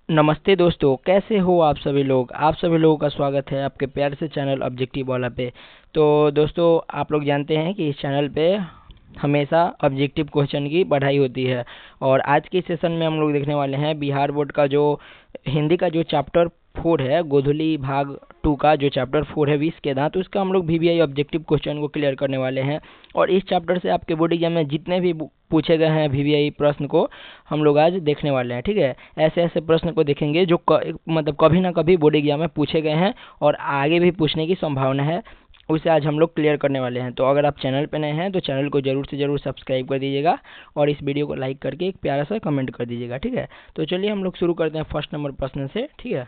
नमस्ते दोस्तों, कैसे हो आप सभी लोग। आप सभी लोगों का स्वागत है आपके प्यार से चैनल ऑब्जेक्टिव वाला पे। तो दोस्तों, आप लोग जानते हैं कि इस चैनल पे हमेशा ऑब्जेक्टिव क्वेश्चन की पढ़ाई होती है। और आज के सेशन में हम लोग देखने वाले हैं बिहार बोर्ड का जो हिंदी का जो चैप्टर 4 है, गोधुली भाग 2 का जो चैप्टर 4 है 20 के दांत, उसका हम लोग वीवीआई ऑब्जेक्टिव क्वेश्चन को क्लियर करने वाले हैं। और इस चैप्टर से आपके बोर्ड एग्जाम में जितने भी पूछे गए हैं वीवीआई प्रश्न को हम लोग आज देखने वाले हैं। ठीक है, ऐसे ऐसे प्रश्न को देखेंगे जो मतलब कभी ना कभी बोर्ड एग्जाम में पूछे गए हैं और आगे भी पूछने की संभावना है, उसे आज हम लोग क्लियर करने वाले हैं। तो अगर आप चैनल पर नए हैं तो चैनल को जरूर से जरूर सब्सक्राइब कर दीजिएगा और इस वीडियो को लाइक करके एक प्यारा सा कमेंट कर दीजिएगा। ठीक है, तो चलिए हम लोग शुरू करते हैं फर्स्ट नंबर प्रश्न से। ठीक है,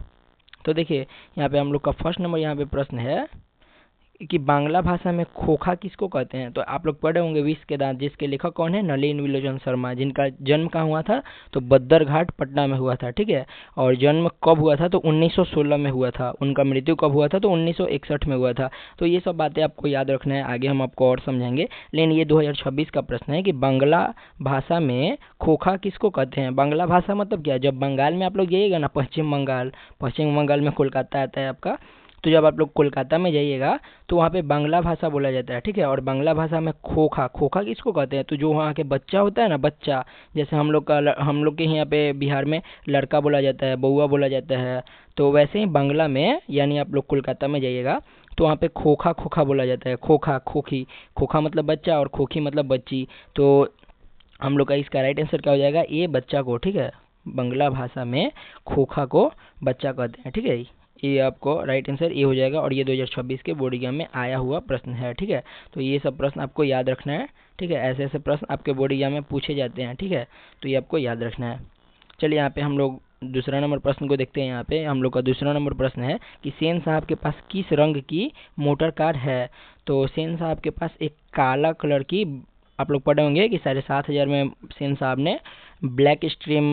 तो देखिए यहाँ पे हम लोग का फर्स्ट नंबर यहाँ पे प्रश्न है कि बांग्ला भाषा में खोखा किसको कहते हैं। तो आप लोग पढ़े होंगे 20 के दांत, जिसके लेखक कौन है, नलिन विलोचन शर्मा, जिनका जन्म कहाँ हुआ था, तो बद्दरघाट पटना में हुआ था। ठीक है, और जन्म कब हुआ था, तो 1916 में हुआ था। उनका मृत्यु कब हुआ था, तो 1961 में हुआ था। तो ये सब बातें आपको याद रखना है, आगे हम आपको और समझाएंगे। लेकिन ये 2026 का प्रश्न है कि बांग्ला भाषा में खोखा किसको कहते हैं। बांग्ला भाषा मतलब क्या है, जब बंगाल में आप लोग जाइएगा ना, पश्चिम बंगाल में कोलकाता आता है आपका, तो जब आप लोग कोलकाता में जाइएगा तो वहाँ पे बांग्ला भाषा बोला जाता है। ठीक है, और बांग्ला भाषा में खोखा, खोखा किसको कहते हैं, तो जो वहाँ के बच्चा होता है ना, बच्चा, जैसे हम लोग के यहाँ पे बिहार में लड़का बोला जाता है, बउआ बोला जाता है, तो वैसे ही बांग्ला में, यानी आप लोग कोलकाता में जाइएगा तो वहाँ पे खोखा खोखा बोला जाता है। खोखा खोखी, खोखा मतलब बच्चा और खोखी मतलब बच्ची। तो हम लोग का इसका राइट आंसर क्या हो जाएगा, ये बच्चा को। ठीक है, बांग्ला भाषा में खोखा को बच्चा कहते हैं। ठीक है, ये आपको राइट आंसर ये हो जाएगा और ये 2026 के बोर्ड एग्जाम में आया हुआ प्रश्न है। ठीक है, तो ये सब प्रश्न आपको याद रखना है। ठीक है, ऐसे ऐसे प्रश्न आपके बोर्ड एग्जाम में पूछे जाते हैं। ठीक है, तो ये आपको याद रखना है। चलिए यहाँ पे हम लोग दूसरा नंबर प्रश्न को देखते हैं। यहाँ पे हम लोग का दूसरा नंबर प्रश्न है कि सेन साहब के पास किस रंग की मोटर कार है। तो सेन साहब के पास एक काला कलर की, आप लोग पढ़े होंगे कि 7,500 में सेन साहब ने ब्लैक स्ट्रीम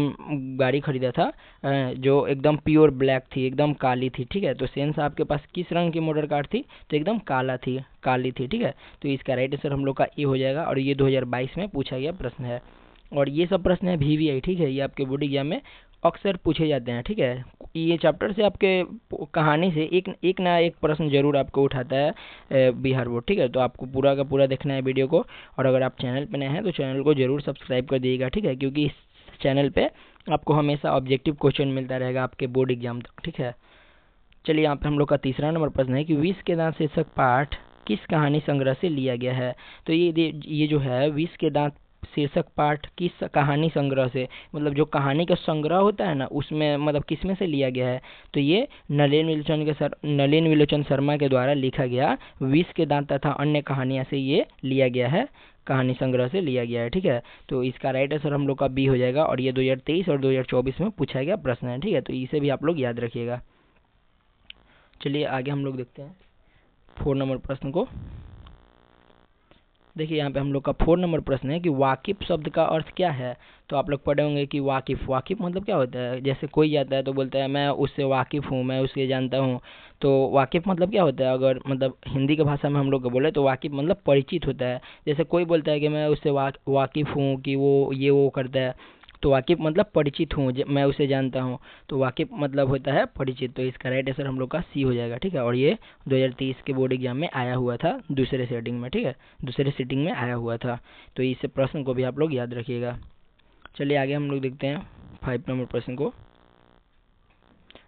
गाड़ी खरीदा था, जो एकदम प्योर ब्लैक थी, एकदम काली थी। ठीक है, तो सेन साहब के पास किस रंग की मोटर कार थी, तो एकदम काली थी। ठीक है, तो इसका राइट आंसर हम लोग का ए हो जाएगा और ये 2022 में पूछा गया प्रश्न है। और ये सब प्रश्न है वीवीआई। ठीक है, ये आपके बोर्ड एग्जाम में अक्सर पूछे जाते हैं। ठीक है, ये चैप्टर से आपके कहानी से एक ना एक प्रश्न जरूर आपको उठाता है बिहार बोर्ड। ठीक है, तो आपको पूरा का पूरा देखना है वीडियो को। और अगर आप चैनल पे नए हैं तो चैनल को जरूर सब्सक्राइब कर दीजिएगा। ठीक है, क्योंकि इस चैनल पे आपको हमेशा ऑब्जेक्टिव क्वेश्चन मिलता रहेगा आपके बोर्ड एग्जाम तक। ठीक है, चलिए यहाँ पे हम लोग का तीसरा नंबर प्रश्न है कि 20 के दांत शीर्षक पाठ किस कहानी संग्रह से लिया गया है। तो ये जो है 20 के दांत शीर्षक पाठ किस कहानी संग्रह से, मतलब जो कहानी का संग्रह होता है ना, उसमें मतलब किस में से लिया गया है, तो ये नलिन विलोचन शर्मा के द्वारा लिखा गया 20 के दांत तथा अन्य कहानियां से ये लिया गया है, कहानी संग्रह से लिया गया है। ठीक है, तो इसका राइट आंसर हम लोग का बी हो जाएगा और ये 2023 और 2024 में पूछा गया प्रश्न है। ठीक है, तो इसे भी आप लोग याद रखिएगा। चलिए आगे हम लोग देखते हैं 4 नंबर प्रश्न को। देखिए यहाँ पे हम लोग का 4 नंबर प्रश्न है कि वाकिफ शब्द का अर्थ क्या है। तो आप लोग पढ़े होंगे कि वाकिफ, वाकिफ मतलब क्या होता है, जैसे कोई जाता है तो बोलता है मैं उससे वाकिफ हूँ, मैं उससे जानता हूँ। तो वाकिफ मतलब क्या होता है, अगर मतलब हिंदी की भाषा में हम लोग को बोले तो वाकिफ मतलब परिचित होता है। जैसे कोई बोलता है कि मैं उससे वाकिफ हूँ कि वो ये वो करता है, तो वाकिफ मतलब परिचित हूँ, मैं उसे जानता हूँ। तो वाकिफ मतलब होता है परिचित। तो इसका राइट आंसर हम लोग का सी हो जाएगा। ठीक है, और ये 2023 के बोर्ड एग्जाम में आया हुआ था दूसरे सेटिंग में। ठीक है, दूसरे सीटिंग में आया हुआ था, तो इस प्रश्न को भी आप लोग याद रखिएगा। चलिए आगे हम लोग देखते हैं 5 नंबर प्रश्न को।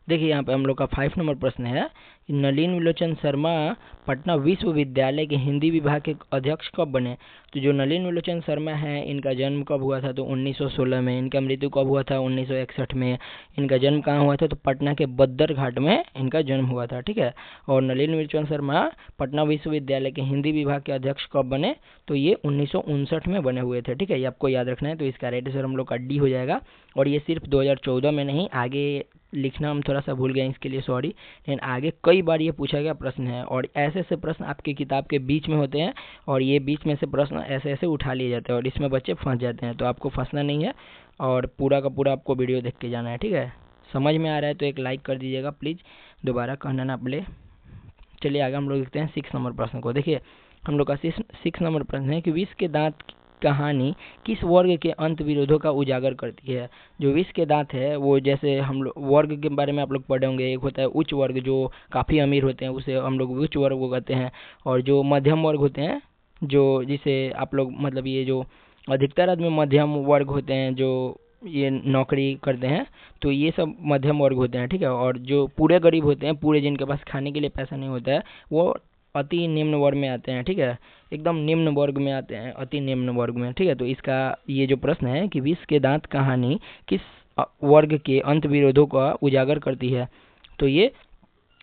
देखिए यहाँ पे हम लोग का 5 नंबर प्रश्न है कि नलिन विलोचन शर्मा पटना विश्वविद्यालय के हिंदी विभाग के अध्यक्ष कब बने। तो जो नलिन विलोचन शर्मा है, इनका जन्म कब हुआ था, तो 1916 में। इनका मृत्यु कब हुआ था, 1961 में। इनका जन्म कहाँ हुआ था, तो पटना के बद्दरघाट में इनका जन्म हुआ था। ठीक है, और नलिन विलोचन शर्मा पटना विश्वविद्यालय के हिंदी विभाग के अध्यक्ष कब बने, तो ये 1959 में बने हुए थे। ठीक है, ये आपको याद रखना है। तो इसका राइट आंसर हम लोग का डी हो जाएगा और ये सिर्फ 2014 में नहीं, आगे लिखना हम थोड़ा सा भूल गए, इसके लिए सॉरी, लेकिन आगे कई बार ये पूछा गया प्रश्न है। और ऐसे ऐसे प्रश्न आपके किताब के बीच में होते हैं और ये बीच में से प्रश्न ऐसे ऐसे उठा लिए जाते हैं और इसमें बच्चे फंस जाते हैं। तो आपको फंसना नहीं है और पूरा का पूरा आपको वीडियो देख के जाना है। ठीक है, समझ में आ रहा है तो एक लाइक कर दीजिएगा प्लीज़, दोबारा कहना ना पड़े। चलिए आगे हम लोग देखते हैं 6 नंबर प्रश्न को। देखिए हम लोग का 6 नंबर प्रश्न है कि 20 के दांत कहानी किस वर्ग के अंत विरोधों का उजागर करती है। जो विष के दांत है वो, जैसे हम लोग वर्ग के बारे में आप लोग पढ़े होंगे, एक होता है उच्च वर्ग जो काफ़ी अमीर होते हैं, उसे हम लोग उच्च वर्ग को कहते हैं। और जो मध्यम वर्ग होते हैं, जो जिसे आप लोग मतलब ये जो अधिकतर आदमी मध्यम वर्ग होते हैं जो ये नौकरी करते हैं, तो ये सब मध्यम वर्ग होते हैं, ठीक है। और जो पूरे गरीब होते हैं, पूरे जिनके पास खाने के लिए पैसा नहीं होता है, वो अति निम्न वर्ग में आते हैं, ठीक है। एकदम निम्न वर्ग में आते हैं, अति निम्न वर्ग में, ठीक है। तो इसका ये जो प्रश्न है कि विष के दांत कहानी किस वर्ग के अंत विरोधों का उजागर करती है, तो ये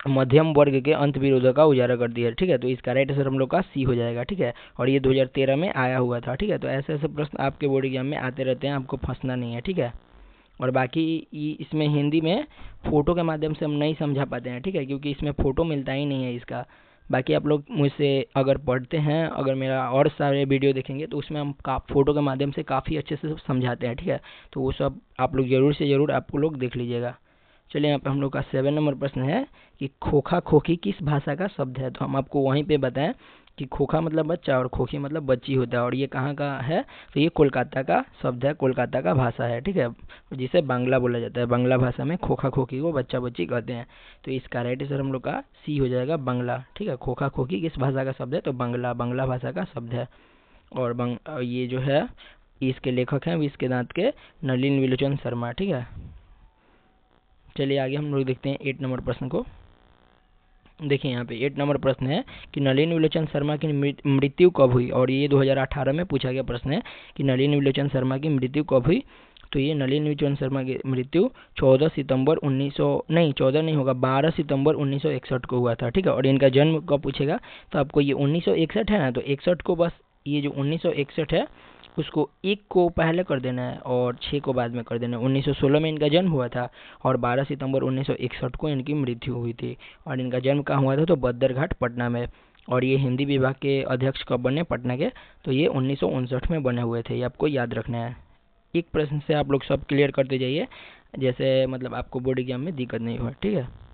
मध्यम वर्ग के अंत विरोधों का उजागर करती है, ठीक है। तो इसका राइट आंसर हम लोग का सी हो जाएगा, ठीक है। और ये 2013 में आया हुआ था, ठीक है। तो ऐसे ऐसे प्रश्न आपके बोर्ड एग्जाम में आते रहते हैं, आपको फंसना नहीं है, ठीक है। और बाकी इसमें हिंदी में फ़ोटो के माध्यम से हम नहीं समझा पाते हैं, ठीक है, क्योंकि इसमें फ़ोटो मिलता ही नहीं है इसका। बाकी आप लोग मुझसे अगर पढ़ते हैं, अगर मेरा और सारे वीडियो देखेंगे तो उसमें हम फ़ोटो के माध्यम से काफ़ी अच्छे से समझाते हैं, ठीक है। तो वो सब आप लोग ज़रूर से ज़रूर आप लोग देख लीजिएगा। चलिए यहाँ पे हम लोग का 7 नंबर प्रश्न है कि खोखा खोखी किस भाषा का शब्द है। तो हम आपको वहीं पे बताएं कि खोखा मतलब बच्चा और खोखी मतलब बच्ची होता है, और ये कहाँ का है, तो ये कोलकाता का शब्द है, कोलकाता का भाषा है, ठीक है, जिसे बांग्ला बोला जाता है। बांग्ला भाषा में खोखा खोखी को बच्चा बच्ची कहते हैं। तो इसका राइट आंसर हम लोग का सी हो जाएगा, बांग्ला, ठीक है। खोखा खोखी किस भाषा का शब्द है, तो बांग्ला, बांग्ला भाषा का शब्द है। और ये जो है इसके लेखक हैं विष के दांत के नलिन विलोचन शर्मा, ठीक है। चलिए आगे हम लोग देखते हैं 8 नंबर प्रश्न को। देखिए यहाँ पे 8 नंबर प्रश्न है कि नलिन विलोचन शर्मा की मृत्यु कब हुई, और ये 2018 में पूछा गया प्रश्न है कि नलिन विलोचन शर्मा की मृत्यु कब हुई। तो ये नलिन विलोचन शर्मा की मृत्यु 14 सितंबर 1961 को हुआ था, ठीक है। और इनका जन्म कब पूछेगा, तो आपको ये 1961 है ना, तो 61 को बस ये जो 1961 है उसको 1 को पहले कर देना है और 6 को बाद में कर देना है। 1916 में इनका जन्म हुआ था और 12 सितंबर 1961 को इनकी मृत्यु हुई थी। और इनका जन्म कहाँ हुआ था, तो बद्दरघाट पटना में। और ये हिंदी विभाग के अध्यक्ष कब बने पटना के, तो ये 1959 में बने हुए थे, ये आपको याद रखना है। एक प्रश्न से आप लोग सब क्लियर करते जाइए, जैसे मतलब आपको बोर्ड एग्जाम में दिक्कत नहीं हो, ठीक है।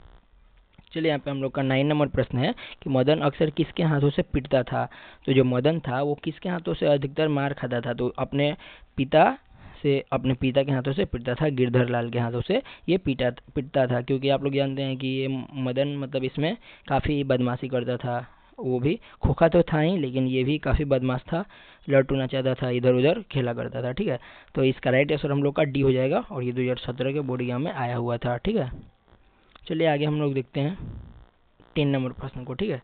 चलिए यहाँ पे हम लोग का 9 नंबर प्रश्न है कि मदन अक्सर किसके हाथों से पिटता था। तो जो मदन था वो किसके हाथों से अधिकतर मार खाता था, तो अपने पिता के हाथों से पिटता था, गिरधर लाल के हाथों से ये पिटता था। क्योंकि आप लोग जानते हैं कि ये मदन मतलब इसमें काफ़ी बदमाशी करता था, वो भी खोखा तो था ही लेकिन ये भी काफ़ी बदमाश था, लड़टूना चाहता था, इधर उधर खेला करता था, ठीक है। तो इसका राइट आंसर हम लोग का डी हो जाएगा, और ये 2017 के बोर्ड एग्जाम में आया हुआ था, ठीक है। चलिए आगे हम लोग देखते हैं 10 नंबर प्रश्न को, ठीक है।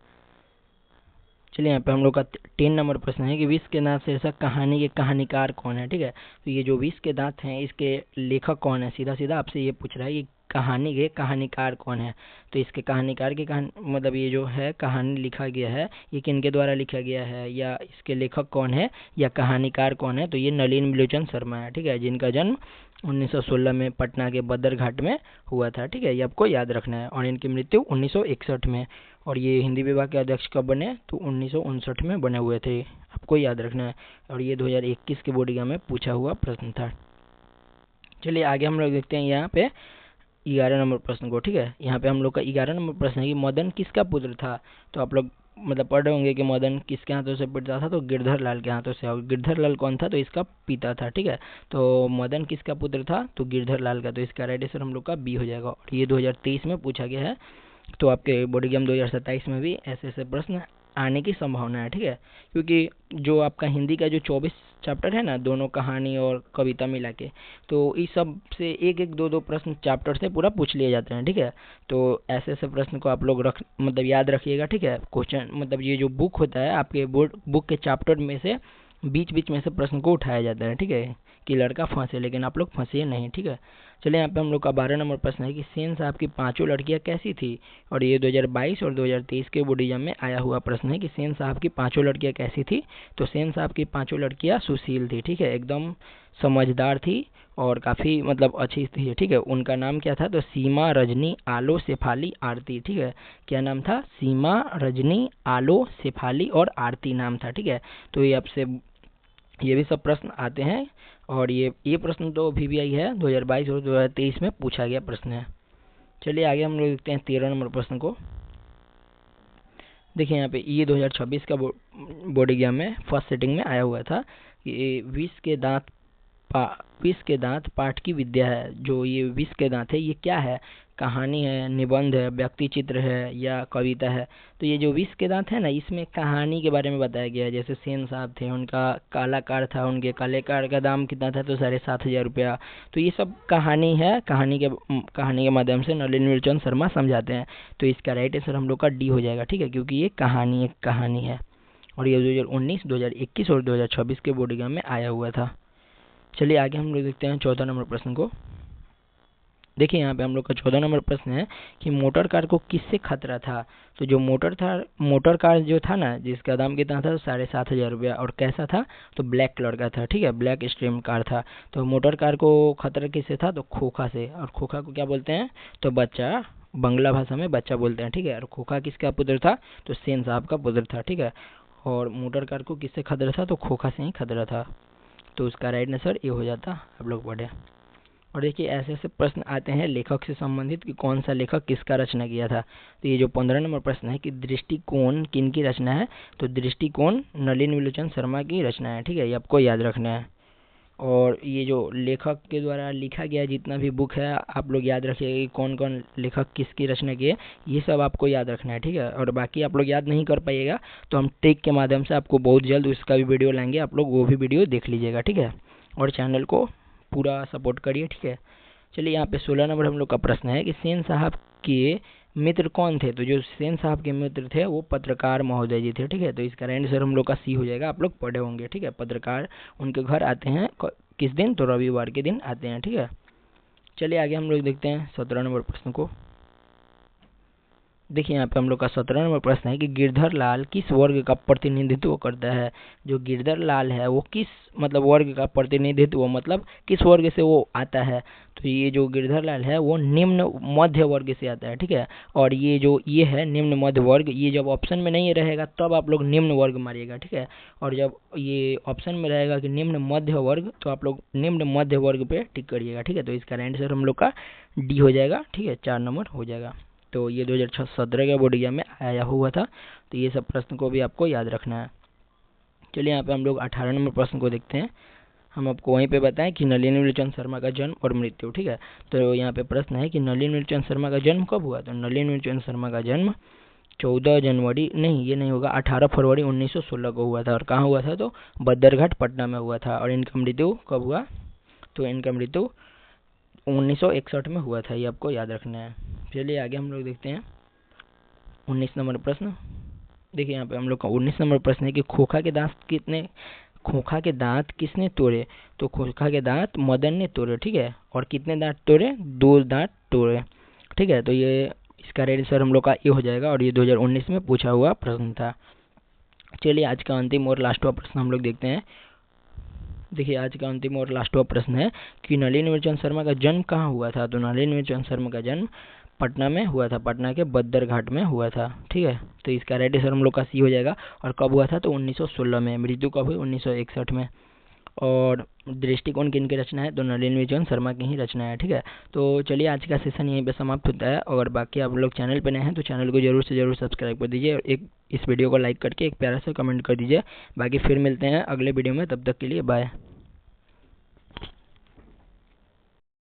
चलिए यहाँ पे हम लोग का 10 नंबर प्रश्न है कि विष के दांत शीर्षक कहानी के कहानीकार कौन है, ठीक है। तो ये जो विष के दांत हैं इसके लेखक कौन है, सीधा सीधा आपसे ये पूछ रहा है कि कहानी के कहानीकार कौन है। तो इसके कहानीकार की मतलब ये जो है कहानी लिखा गया है ये किनके द्वारा लिखा गया है, या इसके लेखक कौन है या कहानीकार कौन है, तो ये नलिन विलोचन शर्मा है, ठीक है, जिनका जन्म 1916 में पटना के बद्दरघाट में हुआ था, ठीक है, ये आपको याद रखना है। और इनकी मृत्यु 1961 में, और ये हिंदी विभाग के अध्यक्ष कब बने, तो 1959 में बने हुए थे, आपको याद रखना है। और ये 2021 के बोर्ड एग्जाम में पूछा हुआ प्रश्न था। चलिए आगे हम लोग देखते हैं यहाँ पे 11 नंबर प्रश्न को, ठीक है। यहाँ पे हम लोग का 11 नंबर प्रश्न है कि मदन किसका पुत्र था। तो आप लोग मतलब पढ़ रहे होंगे कि मदन किसके हाथों से पिटता था, तो गिरधर लाल के हाथों से। और गिरधर लाल कौन था, तो इसका पिता था, ठीक है। तो मदन किसका पुत्र था, तो गिरधर लाल का। तो इसका राइट आंसर हम लोग का बी हो जाएगा, और ये 2023 में पूछा गया है। तो आपके बोर्ड एग्जाम 2027 में भी ऐसे ऐसे प्रश्न आने की संभावना है, ठीक है। क्योंकि जो आपका हिंदी का जो 24 चैप्टर है ना, दोनों कहानी और कविता मिला के, तो इस सब से एक एक दो दो प्रश्न चैप्टर से पूरा पूछ लिए जाते हैं, ठीक है। तो ऐसे ऐसे प्रश्न को आप लोग मतलब याद रखिएगा, ठीक है। क्वेश्चन मतलब ये जो बुक होता है आपके बोर्ड बुक के चैप्टर में से बीच बीच में से प्रश्न को उठाया जाता है, ठीक है, कि लड़का फंसे, लेकिन आप लोग फंसे नहीं, ठीक है। चलिए यहाँ पे हम लोग का 12 नंबर प्रश्न है कि सेन साहब की 5 लड़कियाँ कैसी थी। और ये 2022 और 2023 के बोर्ड एग्जाम में आया हुआ प्रश्न है कि सेन साहब की 5 लड़कियाँ कैसी थी। तो सेन साहब की 5 लड़कियाँ सुशील थी, ठीक है, एकदम समझदार थी और काफ़ी मतलब अच्छी थी, ठीक है। उनका नाम क्या था, तो सीमा, रजनी, आलो, शेफाली, आरती, ठीक है। क्या नाम था, सीमा, रजनी, आलो, शेफाली और आरती नाम था, ठीक है। तो ये आपसे ये भी सब प्रश्न आते हैं, और ये प्रश्न तो VVI है 2022 और 2023 में पूछा गया प्रश्न है। चलिए आगे हम लोग देखते हैं 13 नंबर प्रश्न को। देखिए यहाँ पे ये 2026 का बोर्ड एग्जाम में फर्स्ट सेटिंग में आया हुआ था ये विष के दांत पाठ की विद्या है। जो ये विष के दांत है ये क्या है? कहानी है, निबंध है, व्यक्ति चित्र है या कविता है? तो ये जो विष के दांत है ना, इसमें कहानी के बारे में बताया गया है। जैसे सेन साहब थे, उनका काला कार था, उनके काले कार का दाम कितना था? तो 7,500 रुपया। तो ये सब कहानी है, कहानी के माध्यम से नलिन विलोचन शर्मा समझाते हैं। तो इसका राइट आंसर हम लोग का डी हो जाएगा, ठीक है, क्योंकि ये कहानी एक कहानी है और ये 2019, 2021 और 2026 के बोर्ड एग्जाम में आया हुआ था। चलिए आगे हम लोग देखते हैं 14 नंबर प्रश्न को। देखिए यहाँ पे हम लोग का 14 नंबर प्रश्न है कि मोटर कार को किससे खतरा था? तो जो मोटर कार जो था ना, जिसका दाम कितना था? 7,500 रुपया। और कैसा था? तो ब्लैक कलर का था, ठीक है, ब्लैक स्ट्रीम कार था। तो मोटर कार को खतरा किससे था? तो खोखा से। और खोखा को क्या बोलते हैं? तो बच्चा, बंगला भाषा में बच्चा बोलते हैं, ठीक है। और खोखा किसका पुत्र था? तो सेन साहब का पुत्र था, ठीक है। और मोटर कार को किससे खतरा था? तो खोखा से ही खतरा था। तो उसका राइट आंसर ये हो जाता। आप लोग पढ़े। और देखिए ऐसे ऐसे प्रश्न आते हैं लेखक से संबंधित कि कौन सा लेखक किसका रचना किया था। तो ये जो 15 नंबर प्रश्न है कि दृष्टिकोण किन की रचना है? तो दृष्टिकोण नलिन विलोचन शर्मा की रचना है, ठीक है, ये आपको याद रखना है। और ये जो लेखक के द्वारा लिखा गया जितना भी बुक है, आप लोग याद रखिएगा कि कौन कौन लेखक किसकी रचना किए, ये सब आपको याद रखना है, ठीक है। और बाकी आप लोग याद नहीं कर पाइएगा तो हम ट्रिक के माध्यम से आपको बहुत जल्द उसका भी वीडियो लाएंगे, आप लोग वो भी वीडियो देख लीजिएगा, ठीक है। और चैनल को पूरा सपोर्ट करिए, ठीक है। चलिए यहाँ पे 16 नंबर हम लोग का प्रश्न है कि सेन साहब के मित्र कौन थे? तो जो सेन साहब के मित्र थे वो पत्रकार महोदय जी थे, ठीक है। तो इसका राइट आंसर हम लोग का सी हो जाएगा। आप लोग पढ़े होंगे, ठीक है। पत्रकार उनके घर आते हैं किस दिन? तो रविवार के दिन आते हैं, ठीक है। चलिए आगे हम लोग देखते हैं 17 नंबर प्रश्न को। देखिए यहाँ पे हम लोग का 17 नंबर प्रश्न है कि गिरधर लाल किस वर्ग का प्रतिनिधित्व करता है? जो गिरधर लाल है वो किस वर्ग का प्रतिनिधित्व किस वर्ग से वो आता है? तो ये जो गिरधर लाल है वो निम्न मध्य वर्ग से आता है, ठीक है। और ये है निम्न मध्य वर्ग, ये जब ऑप्शन में नहीं रहेगा तब आप लोग निम्न वर्ग मारिएगा, ठीक है। और जब ये ऑप्शन में रहेगा कि निम्न मध्य वर्ग तो आप लोग निम्न मध्य वर्ग पे टिक करिएगा, ठीक है। तो इसका राइट आंसर हम लोग का डी हो जाएगा, ठीक है, 4 नंबर हो जाएगा। तो ये 2017 के बोर्ड एग्जाम में आया हुआ था। तो ये सब प्रश्न को भी आपको याद रखना है। चलिए यहाँ पे हम लोग 18 नंबर प्रश्न को देखते हैं। हम आपको वहीं पे बताएं कि नलिन विलोचन शर्मा का जन्म और मृत्यु, ठीक है। तो यहाँ पे प्रश्न है कि नलिन विलोचन शर्मा का जन्म कब हुआ? तो नलिन विलोचन शर्मा का जन्म 14 जनवरी नहीं, ये नहीं होगा, 18 फरवरी 1916 को हुआ था। और कहाँ हुआ था? तो बद्दरघाट पटना में हुआ था। और इनका मृत्यु कब हुआ? तो इनका मृत्यु 1961 में हुआ था, ये आपको याद रखना है। चलिए आगे हम लोग देखते हैं 19 नंबर प्रश्न। देखिए यहाँ पे हम लोग का 19 नंबर प्रश्न है कि खोखा के दांत किसने तोड़े? तो खोखा के दांत मदन ने तोड़े, ठीक है। और कितने दांत तोड़े? 2 दांत तोड़े, ठीक है। तो ये इसका राइट आंसर हम लोग का ये हो जाएगा। और ये 2019 में पूछा हुआ प्रश्न था। चलिए आज का अंतिम और लास्ट वाला प्रश्न हम लोग देखते हैं। देखिए आज का अंतिम और लास्ट वाला प्रश्न है कि नलिन विलोचन शर्मा का जन्म कहाँ हुआ था? तो नलिन विलोचन शर्मा का जन्म पटना में हुआ था, पटना के बद्दरघाट में हुआ था, ठीक है। तो इसका राइट आंसर हम लोग का सी हो जाएगा। और कब हुआ था? तो 1916 में। मृत्यु कब हुई? 1961 में। और दृष्टिकोण किनकी रचना है? तो नलिन विलोचन शर्मा की ही रचना है, ठीक है। तो चलिए आज का सेशन यहीं पे समाप्त होता है। और बाकी आप लोग चैनल पे नए हैं तो चैनल को जरूर से जरूर सब्सक्राइब कर दीजिए और इस वीडियो को लाइक करके एक प्यारा सा कमेंट कर दीजिए। बाकी फिर मिलते हैं अगले वीडियो में, तब तक के लिए बाय।